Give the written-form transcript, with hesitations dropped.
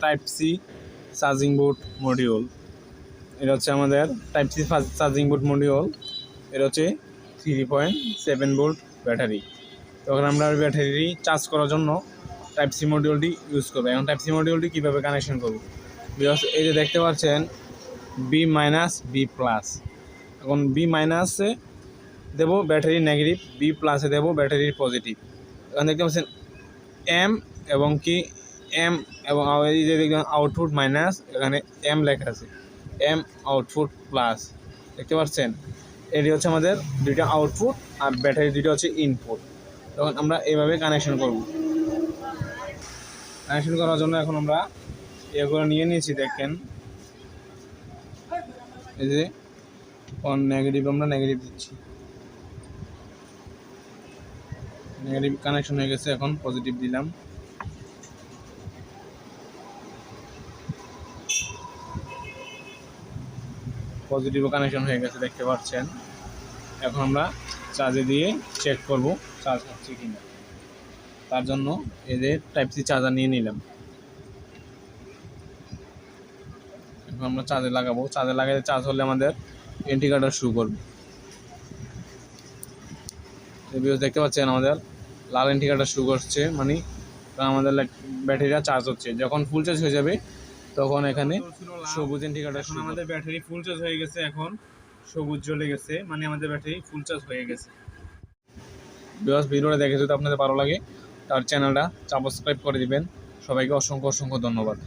Type C charging board module. এটা হচ্ছে আমাদের type C charging board module. এটা হচ্ছে 3.7 ভোল্ট ব্যাটারি। তখন আমরা ব্যাটারি চার্জ করার জন্য টাইপ সি মডিউলটি ইউজ করবো। এখন টাইপ সি মডিউলটি কীভাবে কানেকশন করবো, এই যে দেখতে পাচ্ছেন বি মাইনাস বি প্লাস। এখন বি মাইনাসে দেবো ব্যাটারি নেগেটিভ, বি প্লাসে দেবো ব্যাটারির পজিটিভ। এখন দেখতে পাচ্ছেন এম এবং কি এম এবং এই যে দেখবেন আউটপুট মাইনাস, এখানে এম লেখা আছে, এম আউটপুট প্লাস। দেখতে পাচ্ছেন এটি হচ্ছে আমাদের দুইটা আউটপুট আর ব্যাটারি দুইটা হচ্ছে ইনপুট। তখন আমরা এইভাবে কানেকশন করব। কানেকশন করার জন্য এখন আমরা এগুলো নিয়ে নিয়েছি। দেখেন এই যে অন নেগেটিভ, আমরা নেগেটিভ দিচ্ছি, নেগেটিভ কানেকশন হয়ে গেছে। এখন পজিটিভ দিলাম, পজিটিভও কানেকশন হয়ে গেছে দেখতে পাচ্ছেন। এখন আমরা চার্জে দিয়ে চেক করব চার্জ হচ্ছে কিনা। তার জন্য এদের টাইপ সি চার্জার নিয়ে নিলাম। এখন আমরা চার্জে লাগাবো। চার্জে লাগালে চার্জ হলে আমাদের ইন্ডিকেটর শো করবে। দেখতে পাচ্ছেন আমাদের লাল ইন্ডিকেটর শো করছে, মানে আমাদের ব্যাটারিটা চার্জ হচ্ছে। যখন ফুল চার্জ হয়ে যাবে তখন এখানে সবুজ ইন্ডিকেটর। এখন আমাদের ব্যাটারি ফুল চার্জ হয়ে গেছে, এখন সবুজ জ্বলে গেছে, মানে আমাদের ব্যাটারি ফুল চার্জ হয়ে গেছে। ভিডিওটা দেখে যদি আপনাদের ভালো লাগে তার চ্যানেলটা সাবস্ক্রাইব করে দিবেন। সবাইকে অসংখ্য অসংখ্য ধন্যবাদ।